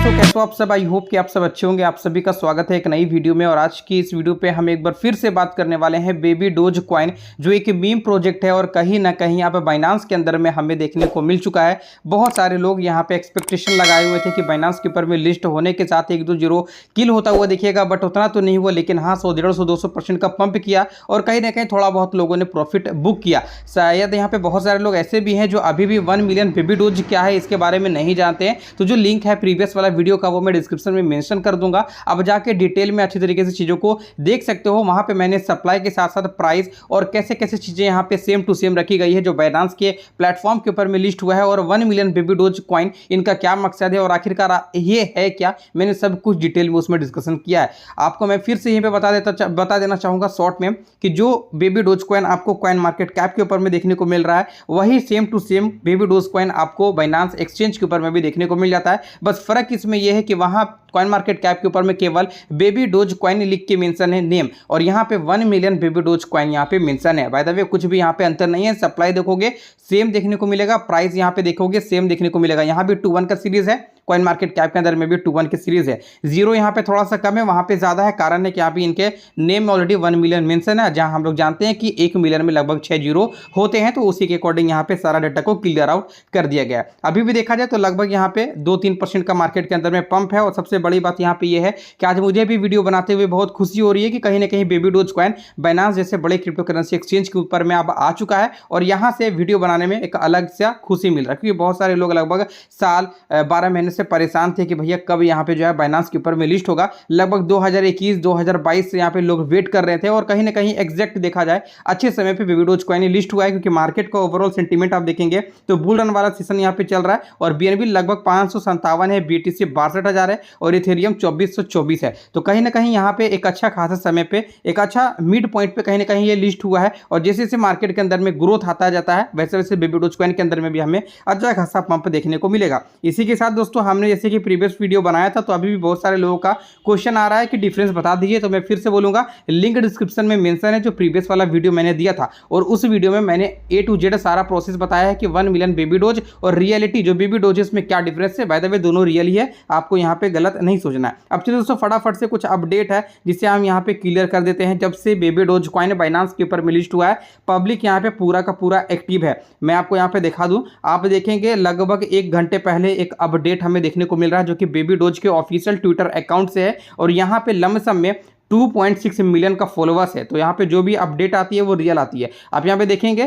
दोस्तों, कैसे हो आप सब। आई होप कि आप सब अच्छे होंगे। आप सभी का स्वागत है एक नई वीडियो में। और आज की इस वीडियो पे हम एक बार फिर से बात करने वाले हैं बेबी डोज कॉइन, जो एक मीम प्रोजेक्ट है और कहीं ना कहीं यहाँ पे बाइनांस के अंदर में हमें देखने को मिल चुका है। बहुत सारे लोग यहाँ पे एक्सपेक्टेशन लगाए हुए थे कि बाइनांस के ऊपर में लिस्ट होने के साथ 1-2 किल होता हुआ दिखेगा, बट उतना तो नहीं हुआ। लेकिन हाँ, 100-150-200% का पंप किया और कहीं ना कहीं थोड़ा बहुत लोगों ने प्रॉफिट बुक किया। शायद यहाँ पे बहुत सारे लोग ऐसे भी हैं जो अभी भी 1 मिलियन बेबी डोज क्या है इसके बारे में नहीं जानते हैं। तो जो लिंक है प्रीवियस वाला वीडियो का वो मैं डिस्क्रिप्शन में मेंशन कर दूंगा। अब जाके डिटेल में अच्छी तरीके से चीज़ों को देख सकते हो। वहां पे मैंने सप्लाई के साथ साथ प्राइस और कैसे कैसे चीज़ें यहाँ पे सेम टू सेम रखी गई है जो बाइनांस के प्लेटफॉर्म के ऊपर में लिस्ट हुआ है। और 1 मिलियन बेबी डोज कॉइन इनका क्या मकसद है और आखिरकार ये है क्या, मैंने सब कुछ डिटेल में उसमें डिस्कशन किया है। आपको मैं फिर से यहीं पे बता देना चाहूँगा शॉर्ट में कि जो बेबी डोज कॉइन आपको कॉइन मार्केट कैप के ऊपर में देखने को मिल रहा है, वही same to same baby doge coin आपको बाइनांस एक्सचेंज के ऊपर में भी देखने को मिल जाता है। बस फर्क इसमें यह है कि वहां कॉइन मार्केट कैप के ऊपर में केवल बेबी डोज कॉइन लिख के मेंशन है नेम, और यहाँ पे 1 मिलियन बेबी डोज कॉइन यहाँ पे मेंशन है। बाय द वे कुछ भी यहाँ पे अंतर नहीं है। सप्लाई देखोगे सेम देखने को मिलेगा, प्राइस यहाँ पे देखोगे सेम देखने को मिलेगा। यहाँ भी 2-1 का सीरीज है, कॉइन मार्केट कैप के अंदर में भी 2-1 की सीरीज है। जीरो यहाँ पे थोड़ा सा कम है, वहां पे ज्यादा है। कारण है कि यहाँ पे इनके नेम में ऑलरेडी 1 मिलियन मेंशन है, जहां हम लोग जानते हैं कि 1 मिलियन में लगभग 6 जीरो होते हैं। तो उसी के अकॉर्डिंग यहाँ पे सारा डाटा को क्लियर आउट कर दिया गया है। अभी भी देखा जाए तो लगभग यहाँ पे 2-3% का मार्केट के अंदर में पंप है। और सबसे बड़ी बात यहाँ पे यह है कि आज मुझे भी वीडियो बनाते हुए बहुत खुशी हो रही है कि कहीं ना कहीं बेबी डोज कॉइन बाइनांस जैसे बड़े क्रिप्टो करेंसी एक्सचेंज के ऊपर में अब आ चुका है। और यहाँ से वीडियो बनाने में एक अलग सा खुशी मिल रहा है, क्योंकि बहुत सारे लोग लगभग साल 12 महीने से परेशान थे कि भैया कब यहाँ पे जो है बाइनांस के ऊपर में लिस्ट होगा। लगभग 2021-2022 से यहाँ पे लोग वेट कर रहे थे। और कहीं ना कहीं एग्जैक्ट देखा जाए अच्छे समय पे बेबी डोज कॉइन लिस्ट हुआ है, क्योंकि मार्केट का ओवरऑल सेंटीमेंट आप देखेंगे तो बुल रन वाला सेशन यहाँ पे चल रहा है। और बीएनबी लगभग 557 है, बीटीसी 62,000 है और इथेरियम 2424 है। तो कहीं ना कहीं यहाँ पे एक अच्छा खासा समय पे एक अच्छा मिड पॉइंट पे कहीं ना कहीं ये लिस्ट हुआ है। और जैसे जैसे मार्केट के अंदर में ग्रोथ आता जाता है, वैसे वैसे बेबी डोज कॉइन के अंदर में भी हमें अच्छा खासा पंप देखने को मिलेगा। इसी के साथ दोस्तों, हमने जैसे कि प्रीवियस वीडियो बनाया था, तो अभी भी बहुत सारे लोगों का क्वेश्चन आ रहा है कि डिफरेंस बता दीजिए। तो मैं फिर से बोलूंगा, लिंक डिस्क्रिप्शन में मेंशन है जो प्रीवियस वाला वीडियो मैंने दिया था। और उस वीडियो में मैंने A to Z सारा प्रोसेस बताया है कि 1 मिलियन बेबी डोज और रियलिटी जो बेबी डोज है इसमें क्या डिफरेंस है। बाय द वे दोनों रियल ही है, आपको यहाँ पे गलत नहीं सोचना है। अब चलिए दोस्तों, फटाफट से कुछ अपडेट है जिसे हम यहाँ पे क्लियर कर देते हैं। जब से बेबी डोज कॉइन बाइनांस के ऊपर में लिस्ट हुआ है, पब्लिक यहाँ पे पूरा का पूरा एक्टिव है। मैं आपको यहाँ पे दिखा दूं, आप देखेंगे लगभग 1 घंटे पहले एक अपडेट हमें देखने को मिल रहा है जो कि बेबी डोज के ऑफिशियल ट्विटर अकाउंट से है। और यहाँ पे लमसम में 2.6 मिलियन का फॉलोवर्स है। तो यहाँ पे जो भी अपडेट आती है वो रियल आती है। आप यहाँ पे देखेंगे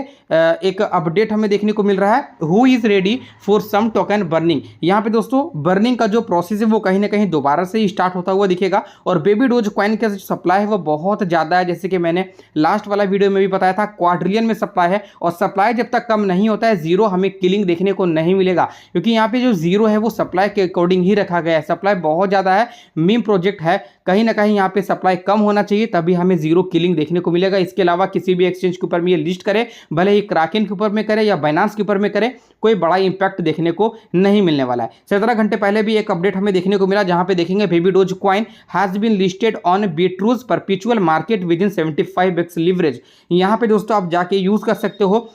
एक अपडेट हमें देखने को मिल रहा है, who is ready for some token burning. यहाँ पे दोस्तों बर्निंग का जो प्रोसेस है वो कहीं ना कहीं दोबारा से ही स्टार्ट होता हुआ दिखेगा। और बेबी डोज कॉइन का जो सप्लाई है वो बहुत ज़्यादा है, जैसे कि मैंने लास्ट वाला वीडियो में भी बताया था, क्वाड्रिलियन में सप्लाई है। और सप्लाई जब तक कम नहीं होता है, जीरो हमें किलिंग देखने को नहीं मिलेगा, क्योंकि यहाँ पे जो जीरो है वो सप्लाई के अकॉर्डिंग ही रखा गया है। सप्लाई बहुत ज़्यादा है, मीम प्रोजेक्ट है, कहीं ना कहीं यहाँ पे सप्लाई कम होना चाहिए, तभी हमें जीरो किलिंग देखने को मिलेगा। इसके अलावा किसी भी एक्सचेंज के ऊपर में ये लिस्ट करे, भले ही क्राकेन के ऊपर में करे या बाइनांस के ऊपर में करे, कोई बड़ा इंपैक्ट देखने को नहीं मिलने वाला है। 17 घंटे पहले भी एक अपडेट हमें देखने को मिला, जहां पे देखेंगे baby doge coin has been listed on Bitrue perpetual market within 75x leverage. यहाँ पे दोस्तों आप जाके यूज कर सकते हो।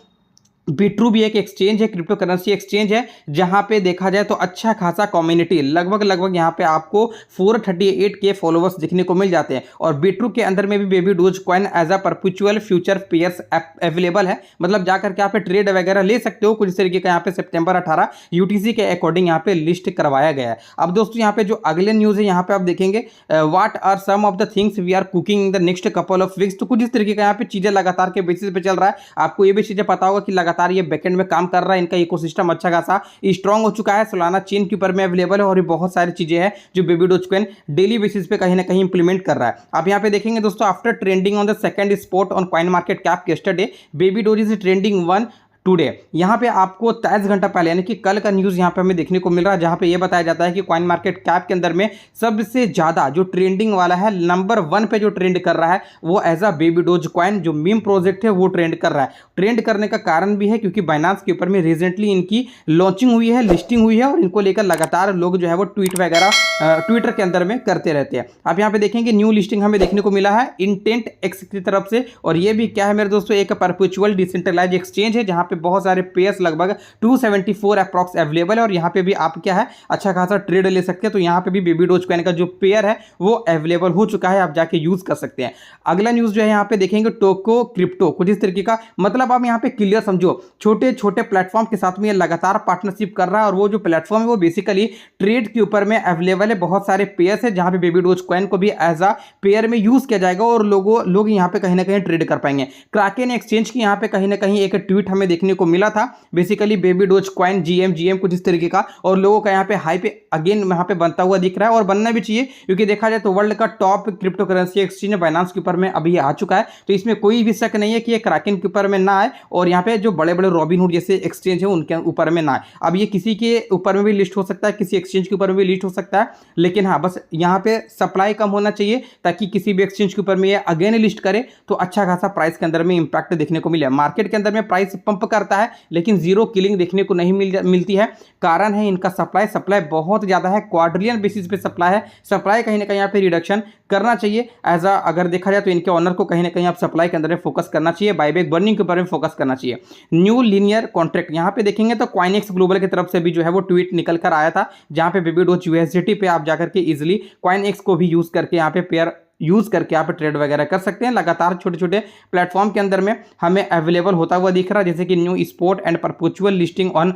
बिट्रू भी एक एक्सचेंज है, क्रिप्टो करेंसी एक्सचेंज है, जहां पे देखा जाए तो अच्छा खासा कम्युनिटी, लगभग यहाँ पे आपको 438 के फॉलोवर्स दिखने को मिल जाते हैं। और बिट्रू के अंदर में भी baby doge coin as a perpetual future pairs available है, मतलब जाकर के यहाँ पे ट्रेड वगैरह ले सकते हो। कुछ इस तरीके का यहाँ पे सितंबर 18 यूटीसी के अकॉर्डिंग यहाँ पे लिस्ट करवाया गया है। अब दोस्तों यहाँ पे जो अगले न्यूज है, यहाँ पे आप देखेंगे what are some of the things we are cooking in the next couple of weeks. तो कुछ इस तरीके का यहाँ पे चीजें लगातार के बेसिस पे चल रहा है। आपको ये भी चीजें पता होगा कि लगातार ये बैकएंड में काम कर रहा है, इनका इकोसिस्टम अच्छा खासा स्ट्रांग हो चुका है, सोलाना चेन के ऊपर में अवेलेबल है। और ये बहुत सारी चीजें हैं जो baby doge coin daily basis पे कहीं ना कहीं इंप्लीमेंट कर रहा है। आप यहाँ पे देखेंगे दोस्तों, after trending on the second spot on coin market cap yesterday, baby dose is trending 1 today. यहाँ पे आपको 23 घंटा पहले यानी कि कल का न्यूज़ यहाँ पे हमें देखने को मिल रहा है, जहाँ पे ये बताया जाता है कि कॉइन मार्केट कैप के अंदर में सबसे ज़्यादा जो ट्रेंडिंग वाला है, नंबर 1 पे जो ट्रेंड कर रहा है वो as a baby doge coin जो मीम प्रोजेक्ट है वो ट्रेंड कर रहा है। ट्रेंड करने का कारण भी है क्योंकि बाइनांस के ऊपर में रिसेंटली इनकी लॉन्चिंग हुई है, लिस्टिंग हुई है, और इनको लेकर लगातार लोग जो है वो ट्वीट वगैरह ट्विटर के अंदर में करते रहते हैं। आप यहाँ पे देखेंगे न्यू लिस्टिंग हमें देखने को मिला है इंटेंट एक्स की तरफ से, और ये भी क्या है मेरे दोस्तों, एक परपेचुअल डिसेंट्रलाइज एक्सचेंज है जहाँ पे बहुत सारे पेयर्स लगभग 274 अप्रॉक्स अवेलेबल है और यहाँ पे भी आप क्या है अच्छा खासा ट्रेड ले सकते हैं। तो यहाँ पे भी बेबी डोज कॉइन का जो पेयर है वो अवेलेबल हो चुका है, आप जाके यूज कर सकते हैं। अगला न्यूज जो है यहाँ पे देखेंगे टोको क्रिप्टो, कुछ इस तरीके का, मतलब आप यहाँ पे क्लियर समझो, छोटे छोटे प्लेटफॉर्म के साथ में ये लगातार पार्टनरशिप कर रहा है और वो जो प्लेटफॉर्म है वो बेसिकली ट्रेड के ऊपर में अवेलेबल है। बहुत सारे पेयर्स है जहां पे बेबी डोज कॉइन को भी एज अ पेयर में यूज किया जाएगा और लोग यहाँ पे कहीं ना कहीं ट्रेड कर पाएंगे। क्राकेन एक्सचेंज की यहाँ पे कहीं ना कहीं एक ट्वीट हमें देखने को मिला था, basically baby doge coin GM कुछ इस तरीके का, और लोगों का यहाँ पे हाइप अगेन यहाँ पे बनता हुआ दिख रहा है और बनना भी चाहिए, क्योंकि देखा जाए तो वर्ल्ड का top crypto currency exchange Binance के ऊपर में अभी आ चुका है। तो इसमें कोई भी शक नहीं है कि ये क्राकेन के ऊपर में ना आए और यहाँ पे जो बड़े बड़े रॉबिनहुड जैसे एक्सचेंज है उनके ऊपर में ना आए। अब ये किसी के ऊपर में भी लिस्ट हो सकता है, किसी एक्सचेंज के ऊपर में भी लिस्ट हो सकता है, लेकिन हाँ बस यहाँ पे सप्लाई कम होना चाहिए ताकि किसी भी एक्सचेंज के ऊपर में ये अगेन लिस्ट करे तो अच्छा खासा प्राइस के अंदर में इंपैक्ट देखने को मिले। मार्केट के अंदर में प्राइस पंप करता है लेकिन जीरो किलिंग देखने को नहीं मिलती है। कारण है इनका सप्लाई बहुत ज़्यादा है, क्वाड्रिलियन बेसिस पे सप्लाई है। सप्लाई कहीं ना कहीं यहाँ पे रिडक्शन करना चाहिए एज अ, अगर देखा जाए तो इनके ऑनर को कहीं ना कहीं आप सप्लाई के अंदर में फोकस करना चाहिए, बायबैक बर्निंग के ऊपर में फोकस करना चाहिए। न्यू लीनियर कॉन्ट्रैक्ट यहाँ पे देखेंगे तो कॉइनएक्स ग्लोबल की तरफ से भी जो है वो ट्वीट निकल कर आया था, जहां पे बेबी डोज यूएसडीटी पे आप जाकर के इजीली कॉइनएक्स को भी यूज करके यहाँ पे पेयर यूज करके आप ट्रेड वगैरह कर सकते हैं। लगातार छोटे छोटे प्लेटफॉर्म के अंदर में हमें अवेलेबल होता हुआ दिख रहा है, जैसे कि new spot and perpetual listing on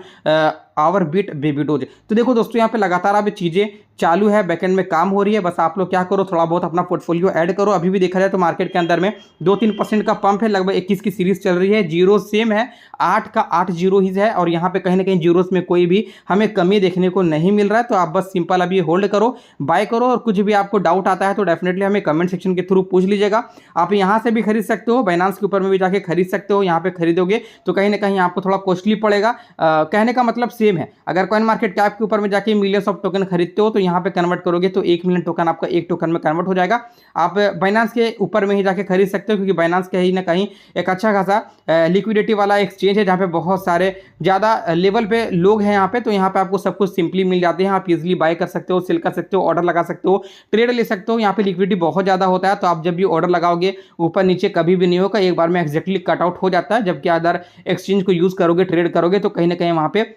our bit baby doge. तो देखो दोस्तों यहाँ पे लगातार अब चीजें चालू है, बैकएंड में काम हो रही है, बस आप लोग क्या करो थोड़ा बहुत अपना पोर्टफोलियो ऐड करो। अभी भी देखा जाए तो मार्केट के अंदर में 2-3% का पंप है, लगभग 21 की सीरीज चल रही है, जीरो सेम है, 8 का 8 जीरो ही है और यहाँ पे कहीं ना कहीं जीरोस में कोई भी हमें कमी देखने को नहीं मिल रहा है। तो आप बस सिंपल अभी होल्ड करो, बाय करो, और कुछ भी आपको डाउट आता है तो डेफिनेटली हमें कमेंट सेक्शन के थ्रू पूछ लीजिएगा। आप यहाँ से भी खरीद सकते हो, बाइनेंस के ऊपर में भी जाके खरीद सकते हो। यहाँ पे खरीदोगे तो कहीं ना कहीं आपको थोड़ा कॉस्टली पड़ेगा, कहने का मतलब सेम है। अगर कॉइन मार्केट कैप के ऊपर में जाके मिलियंस ऑफ टोकन खरीदते हो तो यहाँ पे कन्वर्ट करोगे तो 1 मिलियन टोकन आपका एक टोकन में कन्वर्ट हो जाएगा। आप बाइनेंस के ऊपर में ही जाके खरीद सकते हो, क्योंकि बाइनेंस कहीं ना कहीं एक अच्छा खासा लिक्विडिटी वाला एक्सचेंज है, जहाँ पे बहुत सारे ज़्यादा लेवल पे लोग हैं यहाँ पे। तो यहाँ पे आपको सब कुछ सिंपली मिल जाते हैं, आप इजीली बाय कर सकते हो, सेल कर सकते हो, ऑर्डर लगा सकते हो, ट्रेड ले सकते हो। यहाँ पे लिक्विडिटी बहुत ज़्यादा होता है, तो आप जब भी ऑर्डर लगाओगे ऊपर नीचे कभी भी नहीं होगा, एक बार में एक्जैक्टली कटआउट हो जाता है। जबकि अदर एक्सचेंज को यूज़ करोगे, ट्रेड करोगे तो कहीं ना कहीं वहाँ पे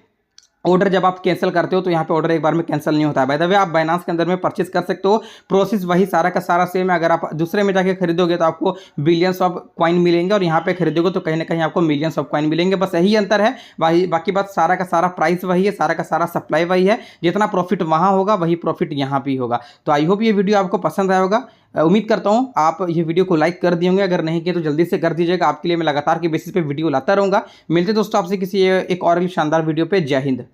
ऑर्डर जब आप कैंसिल करते हो तो यहाँ पे ऑर्डर एक बार में कैंसिल नहीं होता है। बाय द वे आप बाइनेंस के अंदर में परचेस कर सकते हो, प्रोसेस वही सारा का सारा सेम है। अगर आप दूसरे में जाके खरीदोगे तो आपको बिलियंस ऑफ कॉइन मिलेंगे और यहाँ पे खरीदोगे तो कहीं ना कहीं आपको मिलियंस ऑफ कॉइन मिलेंगे, बस यही अंतर है। बाकी बात सारा का सारा प्राइस वही है, सारा का सारा सप्लाई वही है, जितना प्रॉफिट वहाँ होगा वही प्रॉफिट यहाँ भी होगा। तो आई होप ये वीडियो आपको पसंद आया होगा, उम्मीद करता हूँ आप ये वीडियो को लाइक कर दिए होंगे, अगर नहीं किए तो जल्दी से कर दीजिएगा। आपके लिए मैं लगातार के बेसिस पे वीडियो लाता रहूँगा। मिलते दोस्तों आपसे किसी एक और शानदार वीडियो पे। जय हिंद।